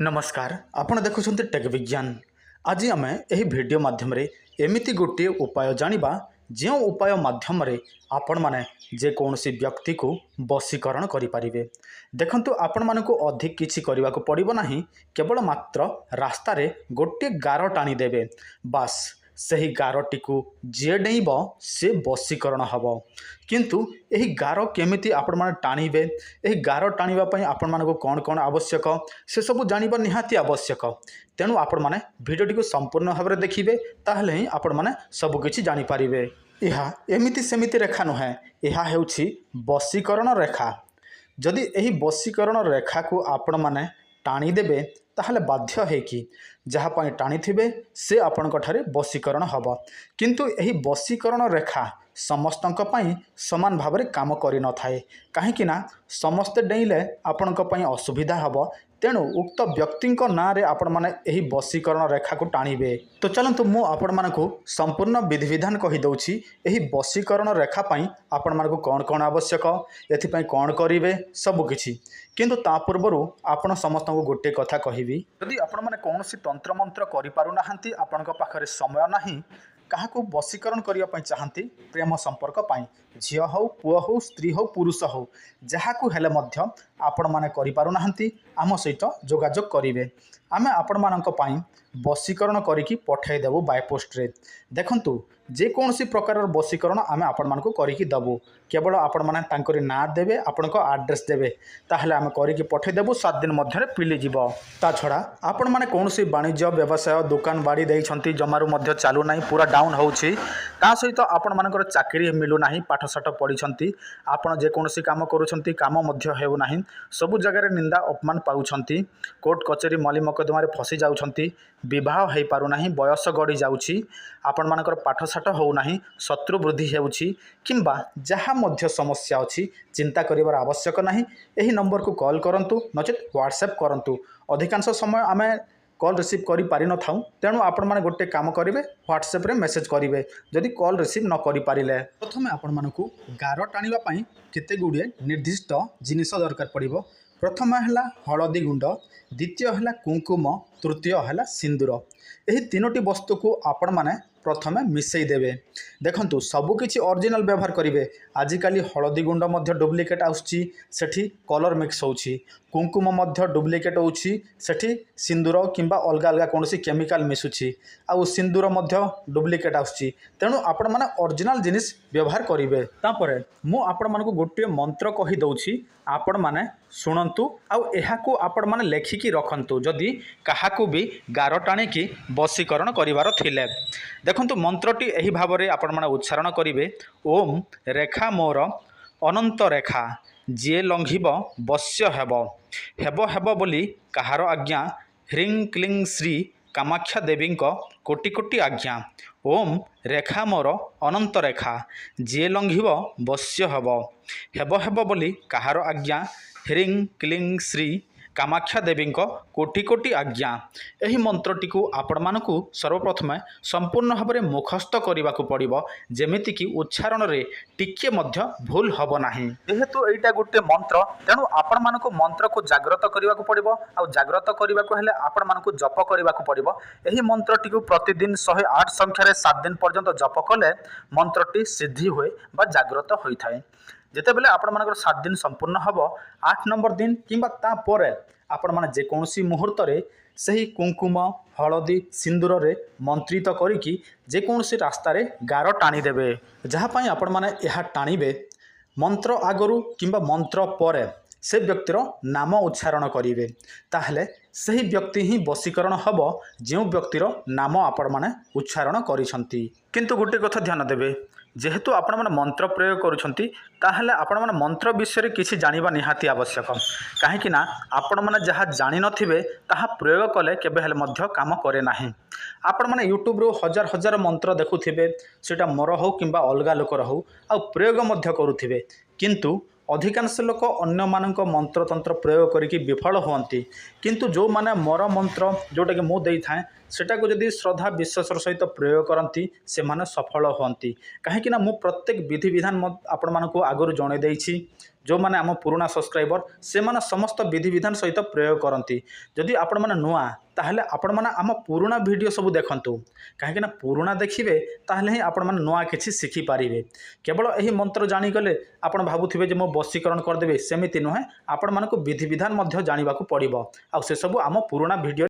नमस्कार आपण देखुछन्ते टेक विज्ञान। आज आम यही वीडियो माध्यम एमिति गोटे उपाय जानिबा जो उपाय माध्यम आपण माने जेकोसी व्यक्ति को वशीकरण करें। देखंतु आपण मानकु अधिक किछि करने को पड़ो नहीं, केवल मात्र रास्ता रे गोटे गार टाणी देबे। बास सही गारटी को जे डेइब से वशीकरण हम। किंतु यही गार केमिति आपण माने टाणीबे, यही गार टाणीबा पई आपण मानकु कौन कौन आवश्यक से सब जानिबा निहाती आवश्यक। तेणु आपण माने भिडियोटी को संपूर्ण भाव में देखिए, ताहले ही आपण माने सब किछि जानि पारिबे। यह एमिति सेमिति रेखा नुहे, यह हेउछि वशीकरण रेखा। जदि यही वशीकरण रेखा को आपण माने टाणी देबे ताहले बाध्य है कि जहाँ पाई टाणी थिबे से आपणक ठारे वशीकरण हब। किंतु यही वशीकरण रेखा समस्तंक पाई समान भाव में काम करि न थाए, काहेकि ना समस्ते डेइले आपणक पाई असुविधा हब। तेणु उक्त व्यक्ति ना रे आपण माने यही वशीकरण रेखा को टाणीबे। तो चलतु मु आपण मानकु संपूर्ण विधि विधान कहि दउछि। यही वशीकरण रेखा पाई आपण मानकु कौन कौन आवश्यक, एथि पाई कौन करिवे सब किछि। किंतु ता पूर्व आपण समस्त को गोटे कथा कहबी, यदि आपण माने कौनसी तंत्र मंत्र करि पारु नाहंती, आपणक पाखरे समय नाही, काहाकू वशीकरण करिया पई चाहंती, प्रेम संपर्क पाई झियो हो पुओ हो स्त्री हो पुरुष हो जहाकू हेले मध्य आपण माने करि पारु नाहंती, आम सहित जोगाजोग करिवे। आमे आपण मानक पाई वशीकरण करिकी पठाई देबु बाय पोस्ट रे। देखंतु जेकोसी प्रकार वशीकरण आमे आपण मानक करिकी दबु, केवल आपण माने तांकरी ना देबे, आपणक एड्रेस देबे, ताहले आमे करिकी पठाई देबु। 7 दिन मध्य पिली जीवो। ता छड़ा आपण माने कोनोसी वाणिज्य व्यवसाय दुकान बाड़ी देइछंती, जमारू मध्य चालू नाही, पूरा डाउन होउछि। ता सहित आपण मानकर चाकरी मिलु नाही, पाठशाठ पढ़ी आपण जेकोसी काम करूछंती, काम मध्य हेउ नाही, सबु जगह निंदा अपमान पाउछंती, कोर्ट कचेरी मली मकदमारे फसी जाउछंती, विवाह हो पारु नाही, बयस गड़ी जाउछि, आपण मानकर पाठशाठ हो नाही, शत्रु वृद्धि हेउछि, किंबा जहाँ मध्य समस्या अछि, चिंता करिवार आवश्यक नाही। एही नंबर को कॉल करंतु, नचेत व्हाट्सएप करंतु। अधिकांश समय आमे कॉल रिसीव करि पारि न थाउ, तेणु आपण माने गोटे काम करिवे, व्हाट्सएप रे मेसेज करिवे जदि कॉल रिसीव न करि पारिले। प्रथमे आपण मानकु गार टाणीबा पई केते गुडे निर्दिष्ट जिनिस दरकार पड़िबो। प्रथम है हलदी गुंड, द्वितीय है कुंकुम, तृतीय है सिंदूर। यही तीनोटी वस्तु को आपण माने प्रथमे मिसई देबे। देखंतु सबकिछि ओरिजिनल व्यवहार करिवे। आजिकाली हलदी गुंड मध्य डुप्लिकेट आउछि, सेठी कलर मिक्स होछि, कुंकुम मध्य डुप्लिकेट होछि, सेठी सिंदूर किंबा अलगा अलगा कोनोसी केमिकल मिसुछि, आउ सिंदूर मध्य डुप्लिकेट आउछि। तेणु आपण माने ओरिजिनल जिनिस व्यवहार करिवे। तापरे मु आपण मानकु गोटे मंत्र कहि दउछि, आपण माने शुणंतु, आउ एहाकू आपण माने लेखिकी रखंतु जदि काहाकू भी गार टाणी की वशीकरण करिवार थिले। देखंतु मंत्रटी एही भाव में आपण माने उच्चारण करिवे, ओम रेखा मोर अनंत रेखा, जे लंघिब वश्य हेब, हेब हेब बोली काहार आज्ञा, ह्रीं क्लीं श्री कामाख्या देवी कोटि कोटि आज्ञा। ओम रेखा मोर अनंत रेखा, जे लंघिब वश्य हेब, हेब हेब बोली काहार आज्ञा, ह्रीं क्लीं श्री कामाख्या देवी कोटि कोटि आज्ञा। यही मंत्रटी को आपण मानकु सर्वप्रथमे संपूर्ण भाव में मुखस्थ करने को पड़ो, जेमिति कि उच्चारण रे टिके मध्य भूल हब नाही। जेहेतु एटा गोटे मंत्र, तेणु आपण मानकु मंत्र को जागृत करने को पड़ो। आ जागृत करने को हेले आपण मानकु जप करने को पड़ो। यही मंत्रटी को प्रतिदिन 108 संख्यार 7 दिन पर्यंत जप कले मंत्रटी सिद्धि हुए बा जागृत होता है। जितेबाला आपण मानकर 7 दिन संपूर्ण हम, 8 नंबर दिन किंबा तापर आपण माने जेकोसी मुहूर्त रे सही कुंकुम हलदी सिंदूर रे मंत्रित करिकी जेकोसी रास्ता रे गार टाणी देबे। जहाँ पाई आपण माने यह टाणीबे, मंत्र आगरू किंबा मंत्र पर से व्यक्तिर नाम उच्चारण करिवे, ताहले सही व्यक्ति ही वशीकरण हब जो व्यक्तिर नाम आपण माने उच्चारण करिसंती। किंतु गोटे कथा ध्यान देबे, जेहेतु आपण माने मंत्र प्रयोग करुछंती, ताहले आपण माने मंत्र विषय किछि जानिबा निहाती आवश्यक। काहेकि ना आपण माने जहाँ जानि नथिबे ताहा प्रयोग कले केबे हेले मध्य काम करे नाही। आपण माने यूट्यूब रो हजार हजार मंत्र देखुथिबे, सेटा मोर हो किंबा अलगा लोकर हो, आ प्रयोग मध्य करुथिबे, किंतु ଅଧିକାଂଶ ଲୋକ ଅନ୍ୟମାନଙ୍କ ମନ୍ତ୍ରତନ୍ତ୍ର ପ୍ରୟୋଗ କରିକି ବିଫଳ ହୁଅନ୍ତି, କିନ୍ତୁ ଯେଉଁମାନେ ମୋର ମନ୍ତ୍ର ଯେଉଁଟାକି ମୁଁ ଦେଇଥାଏ ସେଟାକୁ ଯଦି ଶ୍ରଦ୍ଧା ବିଶ୍ୱାସର ସହିତ ପ୍ରୟୋଗ କରନ୍ତି ସେମାନେ ସଫଳ ହୁଅନ୍ତି। କାହିଁକିନା ମୁଁ ପ୍ରତ୍ୟେକ ବିଧିବିଧାନ ଆପଣମାନଙ୍କୁ ଆଗରୁ ଜଣାଇ ଦେଇଛି। ଯେଉଁମାନେ ଆମ ପୁରୁଣା ସବସ୍କ୍ରାଇବର ସେମାନେ ସମସ୍ତ ବିଧିବିଧାନ ସହିତ ପ୍ରୟୋଗ କରନ୍ତି। ଯଦି ଆପଣମାନେ ନୂଆ ତାହେଲେ ଆପଣମାନେ ଆମ ପୁରୁଣା ଭିଡ଼ିଓ ସବୁ ଦେଖନ୍ତୁ, କାହିଁକିନା ପୁରୁଣା ଦେଖିବେ ତାହେଲେ ହିଁ ଆପଣମାନେ ନୂଆ କିଛି ଶିଖିପାରିବେ। କେବଳ ଏହି ମନ୍ତ୍ର ଜାଣିଗଲେ ଆପଣ ଭାବୁଥିବେ ଯେ ମୁଁ ବଶୀକରଣ କରିଦେବି, ସେମିତି ନୁହେଁ। ଆପଣମାନଙ୍କୁ ବିଧିବିଧାନ ମଧ୍ୟ ଜାଣିବାକୁ ପଡ଼ିବ, ଆଉ ସେସବୁ ଆମ ପୁରୁଣା ଭିଡ଼ିଓ